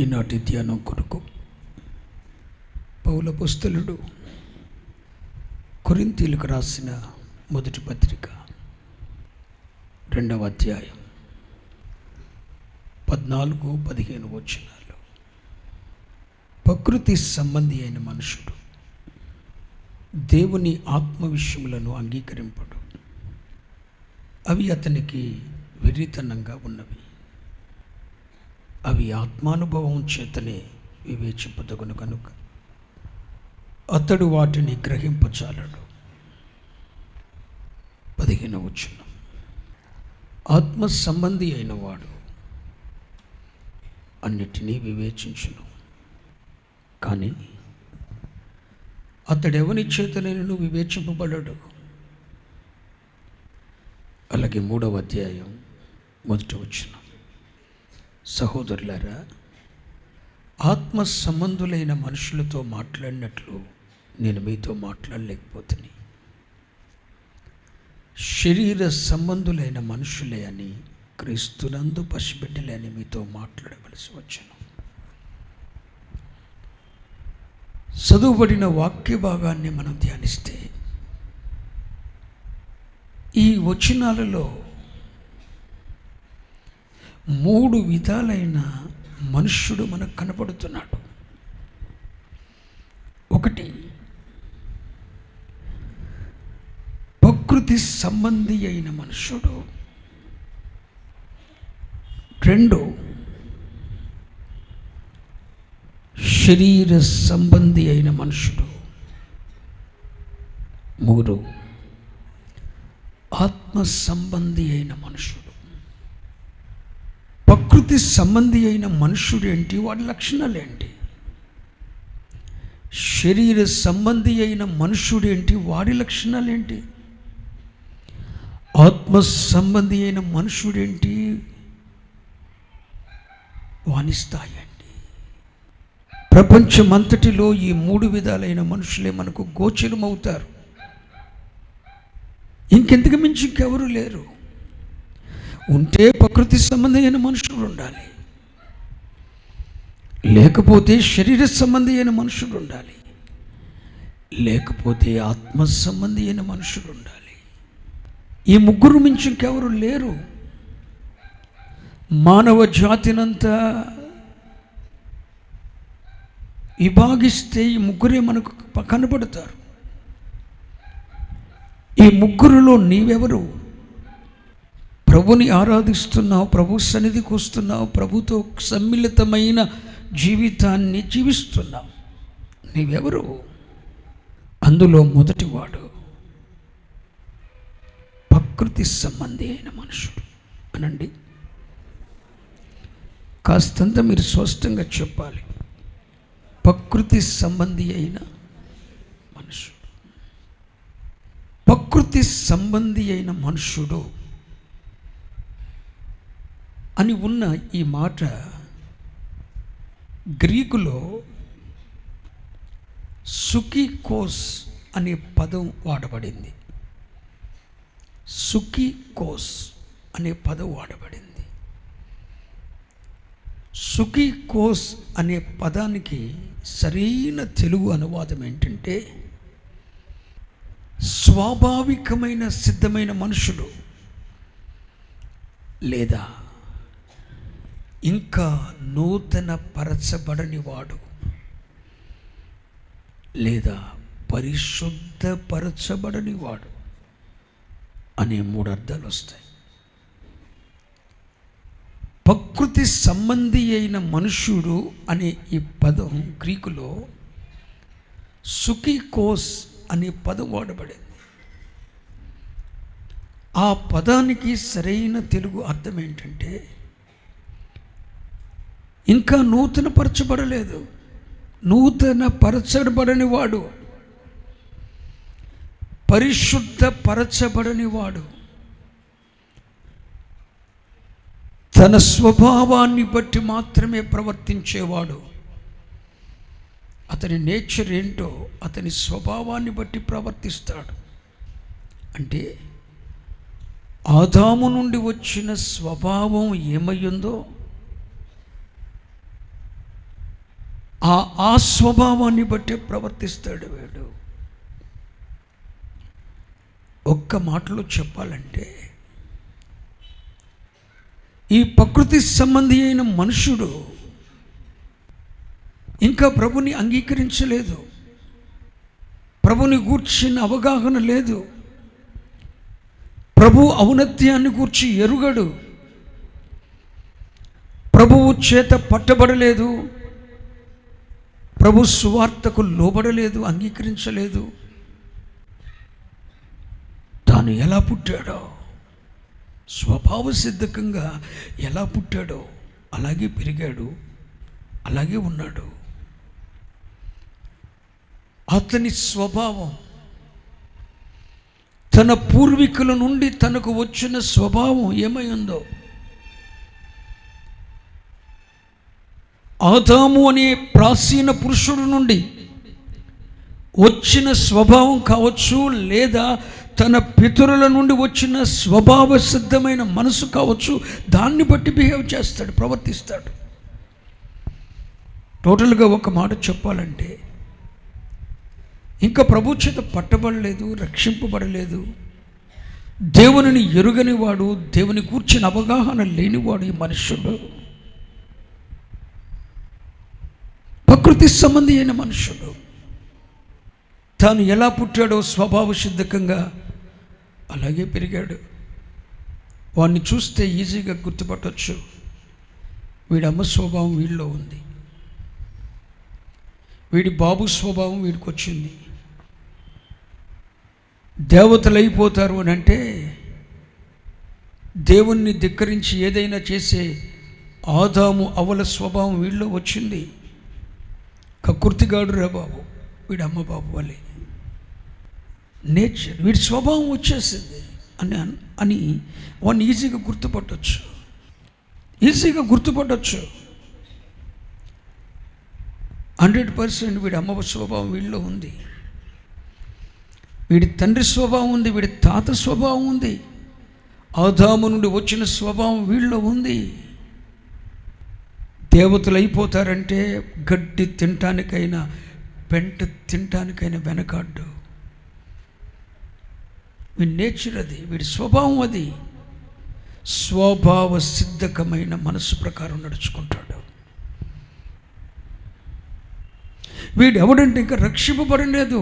ఈనాటి ధ్యానం కొరకు పౌలు అపోస్తలుడు కొరింథీయులకు రాసిన మొదటి పత్రిక 2వ అధ్యాయం 14-15 వచనాలు. ప్రకృతి సంబంధి అయిన మనుషుడు దేవుని ఆత్మ విషయములను అంగీకరింపడు, అవి అతనికి వెర్రితనంగా ఉన్నవి. అవి ఆత్మానుభవం చేతనే వివేచింపదగును కనుక అతడు వాటిని గ్రహింపచాలడు. 15వ వచనం. ఆత్మ సంబంధి అయిన వాడు అన్నిటినీ వివేచించును, కానీ అతడెవని చేతనైనను వివేచింపబడడు. అలాగే 3వ అధ్యాయం 1వ వచనం. సహోదరులారా, ఆత్మ సంబంధులైన మనుషులతో మాట్లాడినట్లు నేను మీతో మాట్లాడలేకపోతుంది. శరీర సంబంధులైన మనుషులే అని, క్రీస్తునందు పసిబిడ్డలే అని మీతో మాట్లాడవలసి వచ్చును. చదువుబడిన వాక్య భాగాన్ని మనం ధ్యానిస్తే ఈ వచనాలలో 3 విధాలైన మనుష్యుడు మనకు కనపడుతున్నాడు. 1, ప్రకృతి సంబంధి అయిన మనుష్యుడు. 2, శరీర సంబంధి అయిన మనుషుడు. 3, ఆత్మ సంబంధి అయిన మనుషుడు. ప్రకృతి సంబంధి అయిన మనుషుడు ఏంటి, వాడి లక్షణాలు ఏంటి? శరీర సంబంధి అయిన మనుషుడు ఏంటి, వాడి లక్షణాలు ఏంటి? ఆత్మ సంబంధి అయిన మనుషుడు ఏంటి, వాని స్థాయి ఏంటి? ప్రపంచమంతటిలో ఈ 3 విధాలైన మనుషులే మనకు గోచరమవుతారు. ఇంకెందుకు మించి ఇంకెవరు లేరు. ఉంటే ప్రకృతి సంబంధి అయిన మనుషుడు ఉండాలి, లేకపోతే శరీర సంబంధి అయిన మనుషుడు ఉండాలి, లేకపోతే ఆత్మ సంబంధి అయిన మనుషుడు ఉండాలి. ఈ 3 మించి ఇంకెవరు లేరు. మానవ జాతినంతా విభాగిస్తే ఈ 3 మనకు కనబడతారు. ఈ 3లో నీవెవరు? ప్రభుని ఆరాధిస్తున్నావు, ప్రభు సన్నిధికి వస్తున్నావు, ప్రభుతో సమ్మిళితమైన జీవితాన్ని జీవిస్తున్నావు. నీవెవరు? అందులో మొదటివాడు ప్రకృతి సంబంధి అయిన మనుషుడు. అనండి, కాస్తంత మీరు స్పష్టంగా చెప్పాలి. ప్రకృతి సంబంధి అయిన మనుషుడు. ప్రకృతి సంబంధి అయిన మనుషుడు అని ఉన్న ఈ మాట గ్రీకులో సుకికోస్ అనే పదం వాడబడింది. సుకికోస్ అనే పదం వాడబడింది. సుకికోస్ అనే పదానికి సరైన తెలుగు అనువాదం ఏంటంటే స్వాభావికమైన సిద్ధమైన మనుషుడు, లేదా ఇంకా నూతన పరచబడని వాడు, లేదా పరిశుద్ధపరచబడని వాడు అనే 3 అర్థాలు వస్తాయి. ప్రకృతి సంబంధి అయిన మనుష్యుడు అనే ఈ పదం గ్రీకులో సుకికోస్ అనే పదం వాడబడింది. ఆ పదానికి సరైన తెలుగు అర్థం ఏంటంటే ఇంకా నూతన పరచబడలేదు, నూతన పరచబడని వాడు, పరిశుద్ధ పరచబడని వాడు, తన స్వభావాన్ని బట్టి మాత్రమే ప్రవర్తించేవాడు. అతని నేచర్ ఏంటో అతని స్వభావాన్ని బట్టి ప్రవర్తిస్తాడు. అంటే ఆదాము నుండి వచ్చిన స్వభావం ఏమయ్యిందో ఆ స్వభావాన్ని బట్టే ప్రవర్తిస్తాడు వీడు. ఒక్క మాటలో చెప్పాలంటే ఈ ప్రకృతి సంబంధి అయిన మనుషుడు ఇంకా ప్రభుని అంగీకరించలేదు, ప్రభుని గూర్చిన అవగాహన లేదు, ప్రభు ఔన్నత్యాన్ని గూర్చి ఎరుగడు, ప్రభువు చేత పట్టబడలేదు, ప్రభు సువార్తకు లోబడలేదు, అంగీకరించలేదు. తాను ఎలా పుట్టాడో, స్వభావ సిద్ధకంగా ఎలా పుట్టాడో అలాగే పెరిగాడు, అలాగే ఉన్నాడు. అతని స్వభావం తన పూర్వీకుల నుండి తనకు వచ్చిన స్వభావం ఏమై ఉందో, ఆదాము అనే ప్రాచీన పురుషుడు నుండి వచ్చిన స్వభావం కావచ్చు, లేదా తన పితరుల నుండి వచ్చిన స్వభావ సిద్ధమైన మనసు కావచ్చు, దాన్ని బట్టి బిహేవ్ చేస్తాడు, ప్రవర్తిస్తాడు. టోటల్గా ఒక మాట చెప్పాలంటే ఇంకా ప్రభు చేత పట్టబడలేదు, రక్షింపబడలేదు, దేవునిని ఎరుగనివాడు, దేవుని కూర్చిన అవగాహన లేనివాడు ఈ మనుష్యుడు. ప్రకృతి సంబంధి అయిన మనుషుడు తాను ఎలా పుట్టాడో స్వభావ సిద్ధకంగా అలాగే పెరిగాడు. వాడిని చూస్తే ఈజీగా గుర్తుపట్టవచ్చు, వీడి అమ్మ స్వభావం వీడిలో ఉంది, వీడి బాబు స్వభావం వీడికి వచ్చింది. దేవతలు అయిపోతారు అని అంటే దేవుణ్ణి ధిక్కరించి ఏదైనా చేసే ఆదాము అవ్వల స్వభావం వీడిలో వచ్చింది. కక్కుర్తిగాడు రా బాబు, వీడి అమ్మ బాబు వల్లే నేచర్, వీడి స్వభావం వచ్చేసింది అని వాడిని ఈజీగా గుర్తుపట్టవచ్చు. 100% వీడి అమ్మ స్వభావం వీడిలో ఉంది, వీడి తండ్రి స్వభావం ఉంది, వీడి తాత స్వభావం ఉంది, ఆదాము నుండి వచ్చిన స్వభావం వీళ్ళలో ఉంది. దేవతలు అయిపోతారంటే గడ్డి తినటానికైనా పెంట తినటానికైనా వెనకాడ్డు. వీడి నేచర్ అది, వీడి స్వభావం అది. స్వభావ సిద్ధకమైన మనసు ప్రకారం నడుచుకుంటాడు. వీడు ఎవడంటే ఇంకా రక్షింపబడలేదు,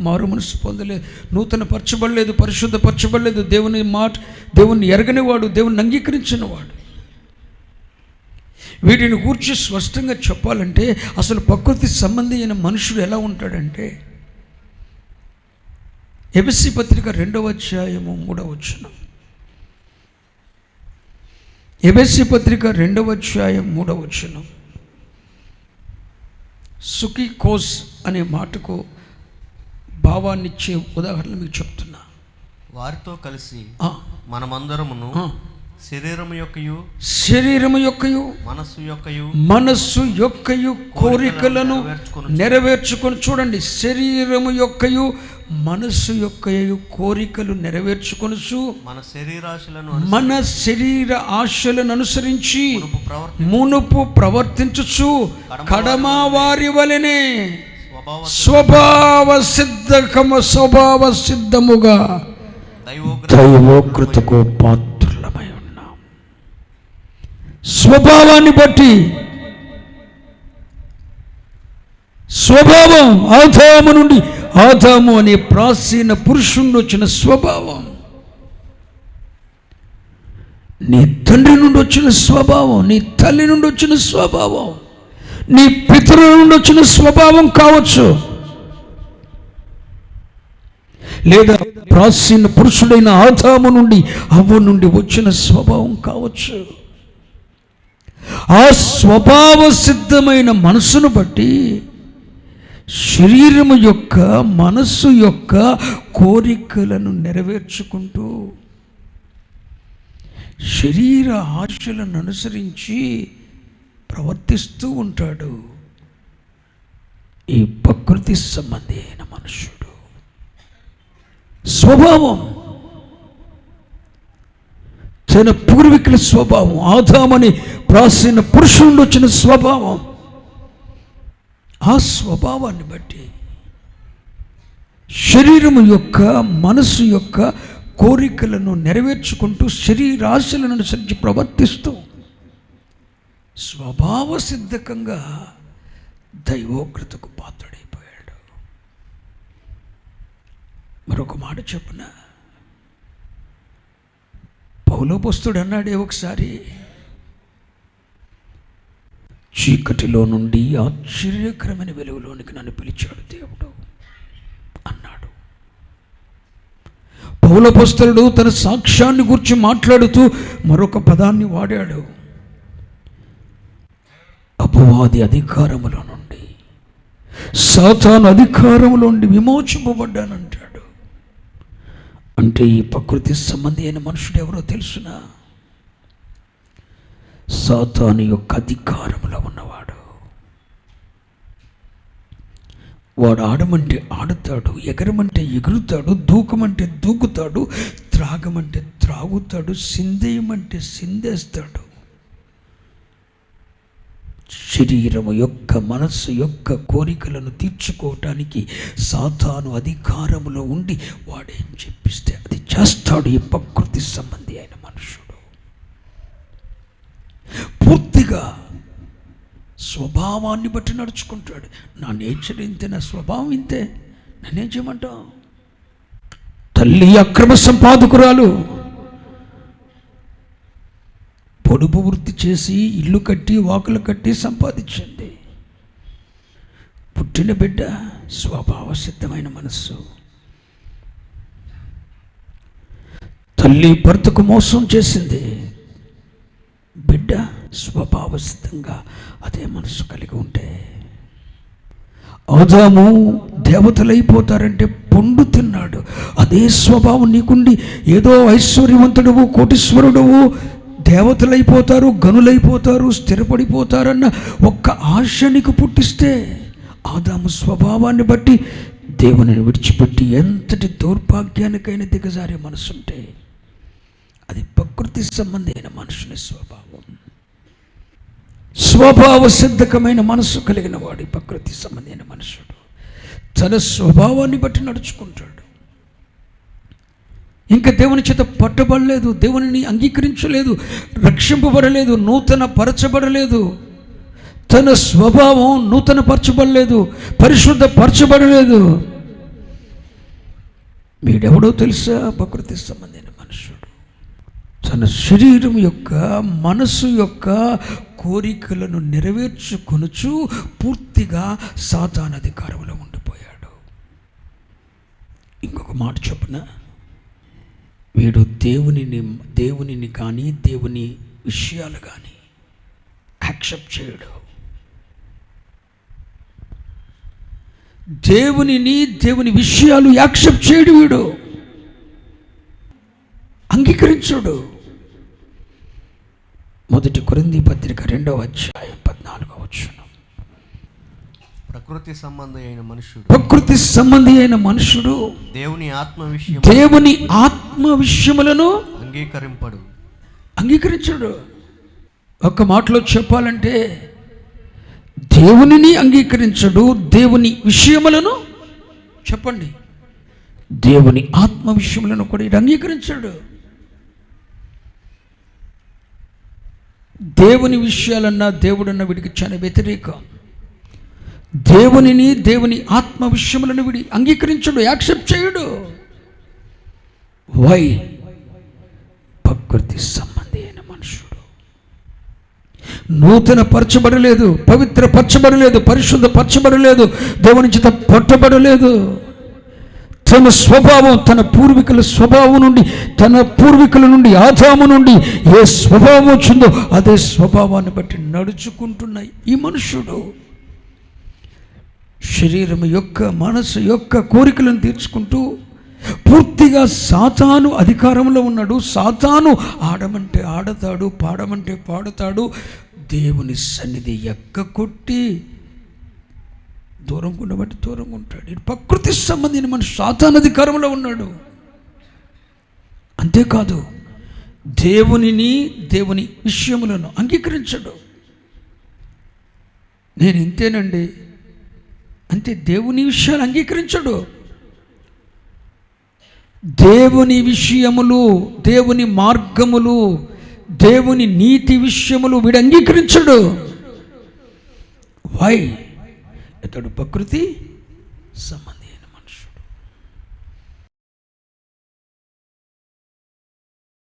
మారు మనసు పొందలేదు, నూతన పరచబడలేదు, పరిశుద్ధ పరచబడలేదు, దేవుని ఎరగనివాడు, దేవుని అంగీకరించినవాడు. వీటిని గూర్చి స్పష్టంగా చెప్పాలంటే అసలు ప్రకృతి సంబంధి అయిన మనుషుడు ఎలా ఉంటాడంటే, ఎబెసీ పత్రిక 2వ అధ్యాయము 3వ వచనం. ఎబెసీ పత్రిక 2వ అధ్యాయం 3వ వచనం. సుఖికోస్ అనే మాటకు భావాన్నిచ్చే ఉదాహరణ మీకు చెప్తున్నా. వారితో కలిసి మనమందరమును శరీరము యొక్కయు మనస్సు యొక్కయు కోరికలను నెరవేర్చుకొని, చూడండి, శరీరము యొక్కయు మనస్సు యొక్కయు కోరికలు నెరవేర్చుకొనుచు మన శరీర ఆశలను అనుసరించి మునుపు ప్రవర్తించుచు కడమా వారి వలెనే స్వభావ సిద్ధముగా దైవోక్రతకు పాత్రులమై ఉన్నాం. స్వభావాన్ని బట్టి, స్వభావం ఆదాము అనే ప్రాచీన పురుషుణ్ణి వచ్చిన స్వభావం, నీ తండ్రి నుండి వచ్చిన స్వభావం, నీ తల్లి నుండి వచ్చిన స్వభావం, నీ పితరుల నుండి వచ్చిన స్వభావం కావచ్చు, లేదా ప్రాచీన పురుషుడైన ఆదాము నుండి అవ్వ నుండి వచ్చిన స్వభావం కావచ్చు. ఆ స్వభావ సిద్ధమైన మనసును బట్టి శరీరము యొక్క మనస్సు యొక్క కోరికలను నెరవేర్చుకుంటూ శరీర ఆశలను అనుసరించి ప్రవర్తిస్తూ ఉంటాడు ఈ ప్రకృతి సంబంధి అయిన మనుషుడు. స్వభావం, తన పూర్వీకుల స్వభావం, ఆదామని ప్రాచీన పురుషుడు వచ్చిన స్వభావం, ఆ స్వభావాన్ని బట్టి శరీరము యొక్క మనసు యొక్క కోరికలను నెరవేర్చుకుంటూ శరీరాశలను అనుసరించి ప్రవర్తిస్తూ స్వభావ సిద్ధకంగా దైవోగ్రతకు పాత్రుడైపోయాడు. మరొక మాట చెప్పున, పౌలోపొస్తలుడు అన్నాడే ఒకసారి, చీకటిలో నుండి ఆశ్చర్యకరమైన వెలుగులోనికి నన్ను పిలిచాడు దేవుడు అన్నాడు. పౌలోపొస్తలుడు తన సాక్ష్యాన్ని గురించి మాట్లాడుతూ మరొక పదాన్ని వాడాడు. అపవాది అధికారములో నుండి, సాతాను అధికారములో నుండి విమోచింపబడ్డానంటాడు. అంటే ఈ ప్రకృతి సంబంధి అయిన మనుషుడు ఎవరో తెలుసునా? సాతాను యొక్క అధికారంలో ఉన్నవాడు. వాడు ఆడమంటే ఆడుతాడు, ఎగరమంటే ఎగురుతాడు, దూకమంటే దూకుతాడు, త్రాగమంటే త్రాగుతాడు, సిందేయమంటే సిందేస్తాడు. శరీరము యొక్క మనస్సు యొక్క కోరికలను తీర్చుకోవటానికి సాతాను అధికారములో ఉండి వాడేం చెప్పిస్తే అది చేస్తాడు. ఈ ప్రకృతి సంబంధి అయిన మనుషుడు పూర్తిగా స్వభావాన్ని బట్టి నడుచుకుంటాడు. నా నేచర్ ఇంతే, నా స్వభావం ఇంతే, నన్నేం చేయమంటావు? తల్లి అక్రమ సంపాదకురాలు, పొడుపు వృత్తి చేసి ఇల్లు కట్టి వాకులు కట్టి సంపాదించింది. పుట్టిన బిడ్డ స్వభావ సిద్ధమైన మనస్సు. తల్లి భర్తకు మోసం చేసింది, బిడ్డ స్వభావ సిద్ధంగా అదే మనసు కలిగి ఉంటే. ఆదాము దేవతలైపోతారంటే పండు తిన్నాడు. అదే స్వభావం నీకుండి ఏదో ఐశ్వర్యవంతుడవు కోటీశ్వరుడవు దేవతలైపోతారు, గనులైపోతారు, స్థిరపడిపోతారన్న ఒక్క ఆశ నీకు పుట్టిస్తే, ఆదాము స్వభావాన్ని బట్టి దేవుని విడిచిపెట్టి ఎంతటి దౌర్భాగ్యానికైనా దిగజారే మనసుంటే అది ప్రకృతి సంబంధి అయిన మనుషుని స్వభావం. స్వభావ సిద్ధకమైన మనస్సు కలిగిన వాడు ప్రకృతి సంబంధమైన మనుషుడు. తన స్వభావాన్ని బట్టి నడుచుకుంటాడు. ఇంకా దేవుని చేత పట్టబడలేదు, దేవునిని అంగీకరించలేదు, రక్షింపబడలేదు, నూతన పరచబడలేదు. తన స్వభావం నూతన పరచబడలేదు, పరిశుద్ధ పరచబడలేదు. వీడెవడో తెలుసా? ప్రకృతి సంబంధమైన మనుషుడు. తన శరీరం యొక్క మనసు యొక్క కోరికలను నెరవేర్చుకొనుచు పూర్తిగా సాతాను అధికారంలో ఉండిపోయాడు. ఇంకొక మాట చెప్పున, వీడు దేవునిని కానీ దేవుని విషయాలు కానీ యాక్సెప్ట్ చేయడు. దేవుని విషయాలు యాక్సెప్ట్ చేయడు, వీడు అంగీకరించడు. 1 కొరింథీ పత్రిక 2వ అధ్యాయం 14వ వచనం. ప్రకృతి సంబంధి అయిన మనుషుడు దేవుని ఆత్మ విషయములను అంగీకరించడు. ఒక మాటలో చెప్పాలంటే దేవునిని అంగీకరించడు, దేవుని విషయములను చెప్పండి, దేవుని ఆత్మ విషయములను కూడా ఇది అంగీకరించడు. దేవుని విషయాలన్నా దేవుడన్న వీడికి చాలా వ్యతిరేకం. దేవుని ఆత్మ విషయములను వీడి అంగీకరించడు, యాక్సెప్ట్ చేయడు. వై? ప్రకృతి సంబంధి అయిన మనుషుడు. నూతన పరచబడలేదు, పవిత్ర పరచబడలేదు, పరిశుద్ధ పరచబడలేదు, దేవుని చేత పట్టబడలేదు. తన స్వభావం, తన పూర్వీకుల స్వభావం నుండి, తన పూర్వీకుల నుండి, ఆదాము నుండి ఏ స్వభావం వచ్చిందో అదే స్వభావాన్ని బట్టి నడుచుకుంటున్న ఈ మనుషుడు శరీరం యొక్క మనసు యొక్క కోరికలను తీర్చుకుంటూ పూర్తిగా సాతాను అధికారంలో ఉన్నాడు. సాతాను ఆడమంటే ఆడతాడు, పాడమంటే పాడతాడు. దేవుని సన్నిధి ఎక్కకొట్టి దూరంగా ఉండబట్టి దూరంగా ఉంటాడు. ఇది ప్రకృతి సంబంధించిన మనిషి సాతాను అధికారంలో ఉన్నాడు. అంతేకాదు దేవుని విషయములను అంగీకరించడు. నేను ఇంతేనండి, అయితే దేవుని విషయాలు అంగీకరించడు. దేవుని విషయములు, దేవుని మార్గములు, దేవుని నీతి విషయములు వీడు అంగీకరించడు. వై? ఇతడు ప్రకృతి సంబంధి.